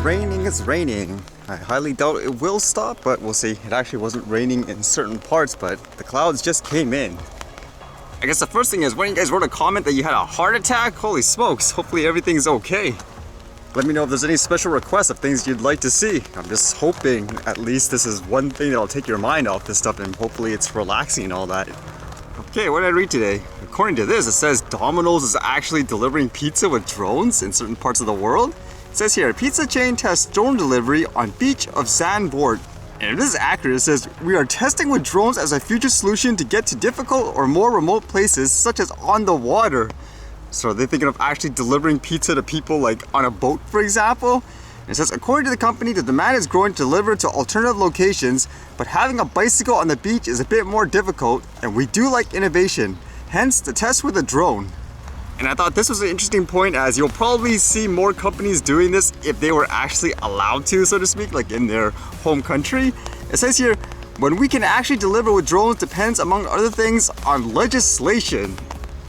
raining, it's raining. I highly doubt it will stop, but we'll see. It actually wasn't raining in certain parts, but the clouds just came in. I guess the first thing is, when you guys wrote a comment that you had a heart attack, holy smokes, hopefully everything's okay. Let me know if there's any special requests of things you'd like to see. I'm just hoping at least this is one thing that'll take your mind off this stuff, and hopefully it's relaxing and all that. Okay, what did I read today? According to this, it says Domino's is actually delivering pizza with drones in certain parts of the world. It says here, pizza chain tests drone delivery on beach of Zandvoort. And if this is accurate, it says, we are testing with drones as a future solution to get to difficult or more remote places, such as on the water. So are they thinking of actually delivering pizza to people like on a boat, for example? And it says, according to the company, the demand is growing to deliver to alternative locations, but having a bicycle on the beach is a bit more difficult, and we do like innovation. Hence, the test with a drone. And I thought this was an interesting point, as you'll probably see more companies doing this if they were actually allowed to, so to speak, like in their home country. It says here, when we can actually deliver with drones depends, among other things, on legislation.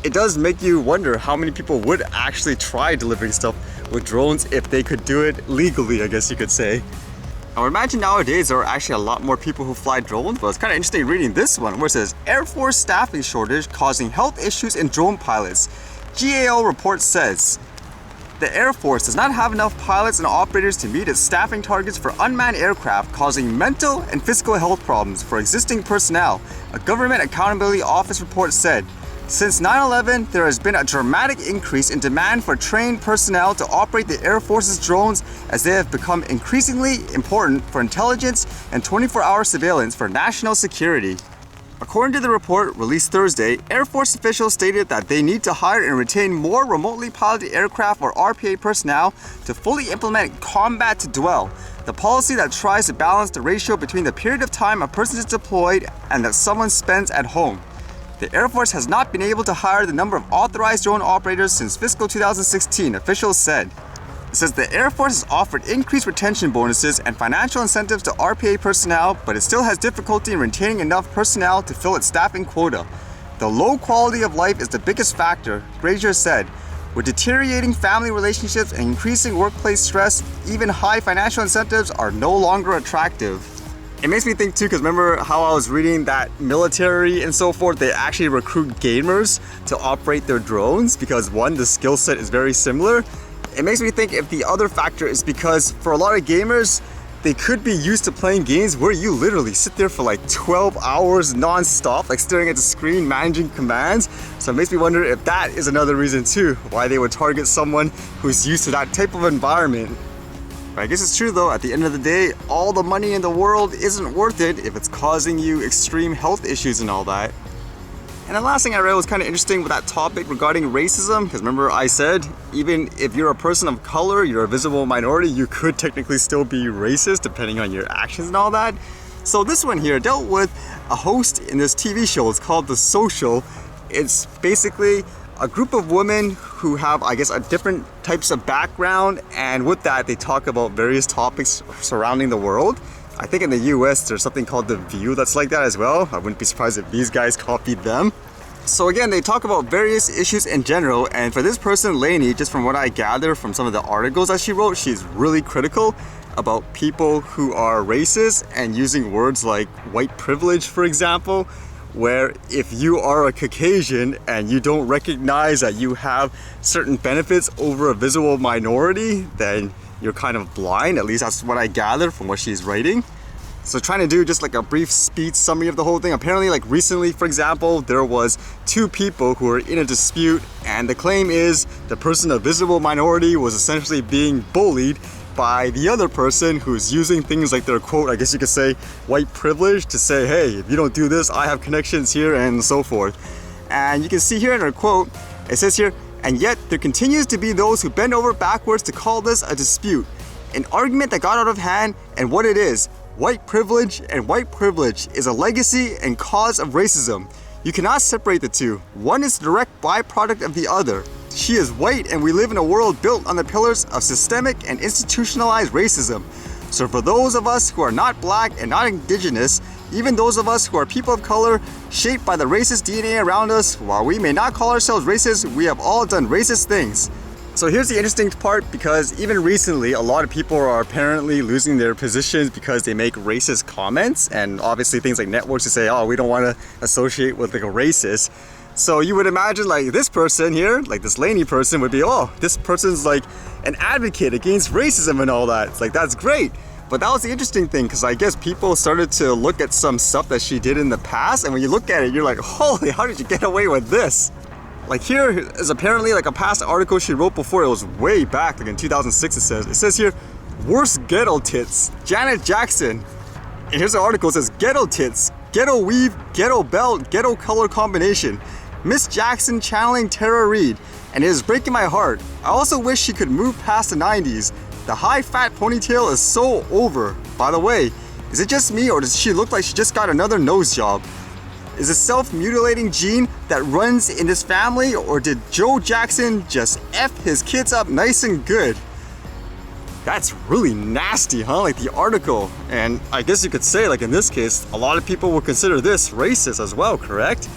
It does make you wonder how many people would actually try delivering stuff with drones if they could do it legally, I guess you could say. I would imagine nowadays there are actually a lot more people who fly drones, but it's kind of interesting reading this one where it says, Air Force staffing shortage causing health issues in drone pilots. GAO report says, the Air Force does not have enough pilots and operators to meet its staffing targets for unmanned aircraft, causing mental and physical health problems for existing personnel, a Government Accountability Office report said. Since 9/11, there has been a dramatic increase in demand for trained personnel to operate the Air Force's drones, as they have become increasingly important for intelligence and 24-hour surveillance for national security. According to the report released Thursday, Air Force officials stated that they need to hire and retain more remotely piloted aircraft or RPA personnel to fully implement combat to dwell, the policy that tries to balance the ratio between the period of time a person is deployed and that someone spends at home. The Air Force has not been able to hire the number of authorized drone operators since fiscal 2016, officials said. It says the Air Force has offered increased retention bonuses and financial incentives to RPA personnel, but it still has difficulty in retaining enough personnel to fill its staffing quota. The low quality of life is the biggest factor, Grazier said. With deteriorating family relationships and increasing workplace stress, even high financial incentives are no longer attractive. It makes me think too, because remember how I was reading that military and so forth, they actually recruit gamers to operate their drones because one, the skill set is very similar. It makes me think if the other factor is because for a lot of gamers, they could be used to playing games where you literally sit there for like 12 hours non-stop, like staring at the screen, managing commands. So it makes me wonder if that is another reason too, why they would target someone who's used to that type of environment. But I guess it's true though, at the end of the day, all the money in the world isn't worth it if it's causing you extreme health issues and all that. And the last thing I read was kind of interesting with that topic regarding racism, because remember I said, even if you're a person of color, you're a visible minority, you could technically still be racist depending on your actions and all that. So this one here dealt with a host in this TV show. It's called The Social. It's basically a group of women who have, I guess, a different types of background, and with that they talk about various topics surrounding the world. I think in the US there's something called The View that's like that as well. I wouldn't be surprised if these guys copied them. So again, they talk about various issues in general, and for this person, Lainey, just from what I gather from some of the articles that she wrote, she's really critical about people who are racist and using words like white privilege, for example, where if you are a Caucasian and you don't recognize that you have certain benefits over a visible minority, then you're kind of blind. At least that's what I gather from what she's writing. So trying to do just like a brief speech summary of the whole thing. Apparently, like recently, for example, there was two people who were in a dispute, and the claim is the person of visible minority was essentially being bullied by the other person who's using things like their quote, I guess you could say, white privilege to say, hey, if you don't do this, I have connections here and so forth. And you can see here in her quote, it says here, and yet there continues to be those who bend over backwards to call this a dispute, an argument that got out of hand, and what it is, white privilege is a legacy and cause of racism. You cannot separate the two. One is the direct byproduct of the other. She is white, and we live in a world built on the pillars of systemic and institutionalized racism. So for those of us who are not black and not indigenous, even those of us who are people of color, shaped by the racist DNA around us, while we may not call ourselves racist, we have all done racist things. So here's the interesting part, because even recently a lot of people are apparently losing their positions because they make racist comments, and obviously things like networks to say, oh, we don't want to associate with like a racist. So you would imagine like this person here, like this Lainey person, would be, oh, this person's like an advocate against racism and all that. It's like, that's great. But that was the interesting thing, because I guess people started to look at some stuff that she did in the past, and when you look at it, you're like, holy, how did you get away with this? Like here is apparently like a past article she wrote before. It was way back, like in 2006 it says here, worst ghetto tits, Janet Jackson. And here's the article, it says, ghetto tits, ghetto weave, ghetto belt, ghetto color combination. Miss Jackson channeling Tara Reid, and it is breaking my heart. I also wish she could move past the 90s. The high fat ponytail is so over. By the way, is it just me, or does she look like she just got another nose job? Is it self-mutilating gene that runs in this family, or did Joe Jackson just F his kids up nice and good? That's really nasty, huh? Like the article. And I guess you could say, like in this case, a lot of people would consider this racist as well, correct?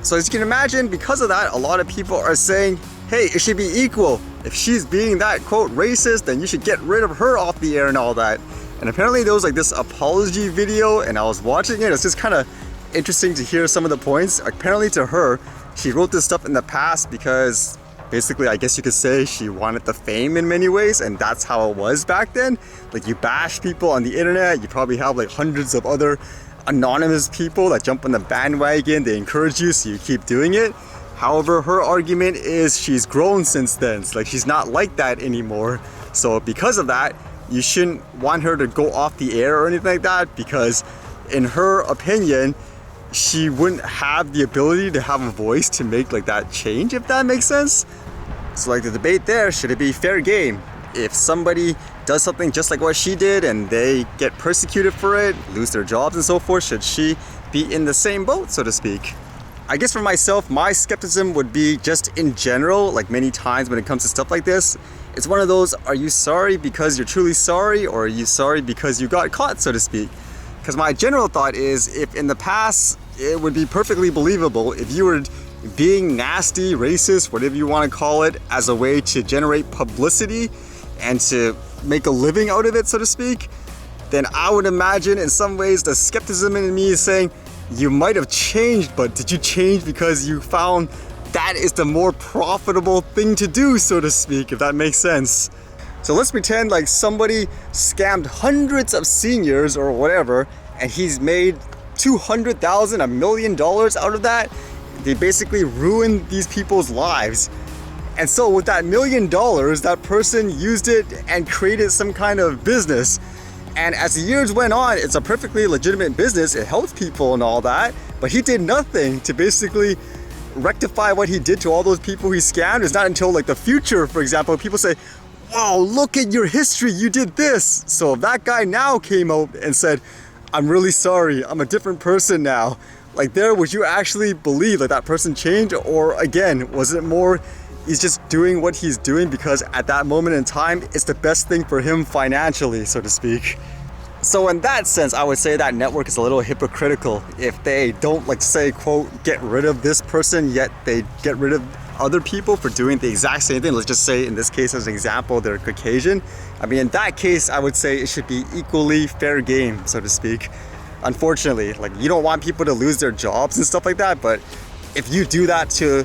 So as you can imagine, because of that, a lot of people are saying, hey, it should be equal. If she's being that, quote, racist, then you should get rid of her off the air and all that. And apparently there was like this apology video, and I was watching it. It's just kind of interesting to hear some of the points. Apparently to her, she wrote this stuff in the past because basically, I guess you could say she wanted the fame in many ways, and that's how it was back then. Like you bash people on the internet, you probably have like hundreds of other anonymous people that jump on the bandwagon, they encourage you, so you keep doing it. However, her argument is she's grown since then. It's like she's not like that anymore. So because of that, you shouldn't want her to go off the air or anything like that, because in her opinion, she wouldn't have the ability to have a voice to make like that change, if that makes sense. So like the debate there, should it be fair game? If somebody does something just like what she did and they get persecuted for it, lose their jobs and so forth, should she be in the same boat, so to speak? I guess for myself, my skepticism would be just in general, like many times when it comes to stuff like this, it's one of those, are you sorry because you're truly sorry, or are you sorry because you got caught, so to speak? Because my general thought is, if in the past, it would be perfectly believable if you were being nasty, racist, whatever you want to call it, as a way to generate publicity and to make a living out of it, so to speak, then I would imagine in some ways the skepticism in me is saying, you might have changed, but did you change because you found that is the more profitable thing to do, so to speak, if that makes sense? So let's pretend like somebody scammed hundreds of seniors or whatever, and he's made $200,000, $1 million out of that. They basically ruined these people's lives. And so with that $1 million, that person used it and created some kind of business. And as the years went on, it's a perfectly legitimate business. It helps people and all that, but he did nothing to basically rectify what he did to all those people he scammed. It's not until like the future, for example, people say, wow, look at your history, you did this. So if that guy now came out and said, I'm really sorry, I'm a different person now, like there, would you actually believe that that person changed? Or again, was it more he's just doing what he's doing because at that moment in time, it's the best thing for him financially, so to speak? So in that sense, I would say that network is a little hypocritical if they don't, like, say, quote, get rid of this person, yet they get rid of other people for doing the exact same thing. Let's just say in this case, as an example, they're Caucasian. I mean, in that case, I would say it should be equally fair game, so to speak. Unfortunately, like, you don't want people to lose their jobs and stuff like that, but if you do that to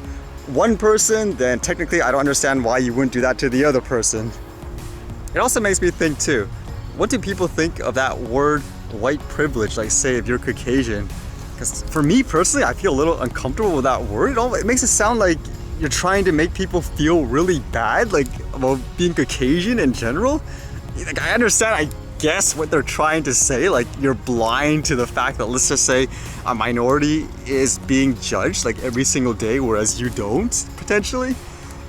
one person, then technically I don't understand why you wouldn't do that to the other person. It also makes me think too, what do people think of that word white privilege, like say if you're Caucasian? Because for me personally, I feel a little uncomfortable with that word. It makes it sound like you're trying to make people feel really bad, like about being Caucasian in general. Like, I understand, I guess, what they're trying to say, like you're blind to the fact that, let's just say, a minority is being judged like every single day, whereas you don't, potentially.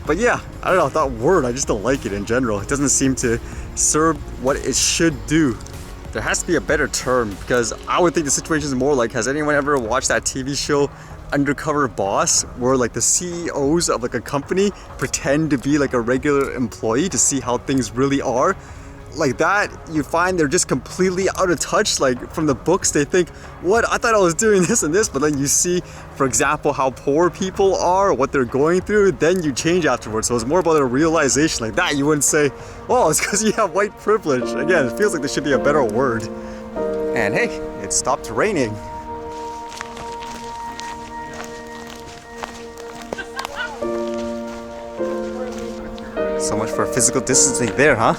But yeah, I don't know, that word, I just don't like it in general. It doesn't seem to serve what it should do. There has to be a better term, because I would think the situation is more like, has anyone ever watched that TV show Undercover Boss, where like the CEOs of like a company pretend to be like a regular employee to see how things really are? like that, you find they're just completely out of touch. Like from the books, they think, what, I thought I was doing this and this, but then you see, for example, how poor people are, what they're going through, then you change afterwards. So it's more about a realization like that. You wouldn't say, oh, it's because you have white privilege. Again, it feels like there should be a better word. And hey, it stopped raining. So much for physical distancing there, huh?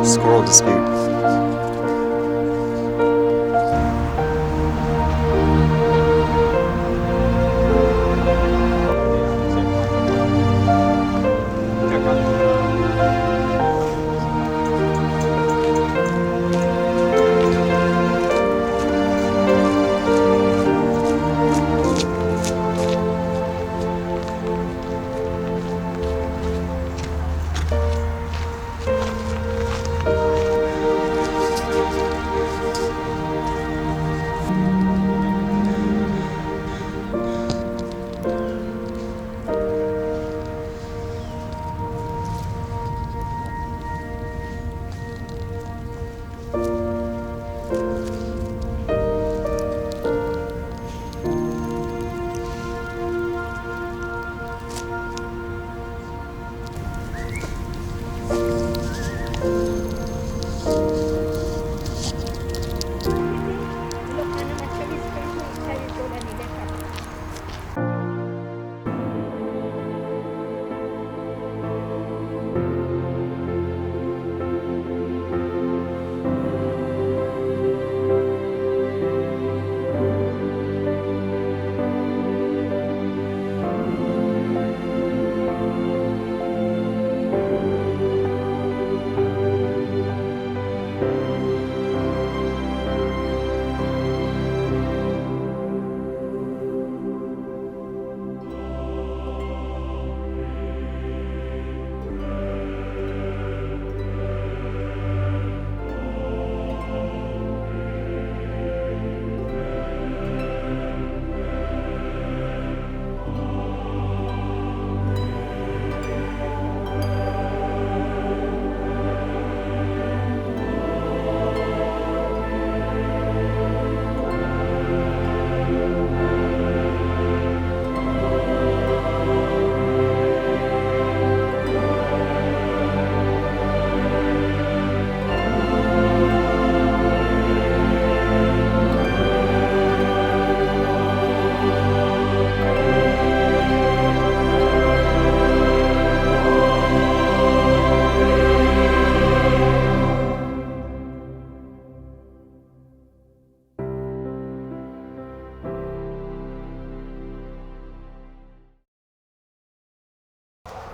Squirrel dispute.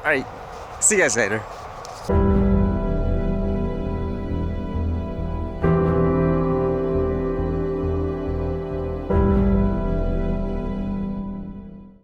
All right, see you guys later.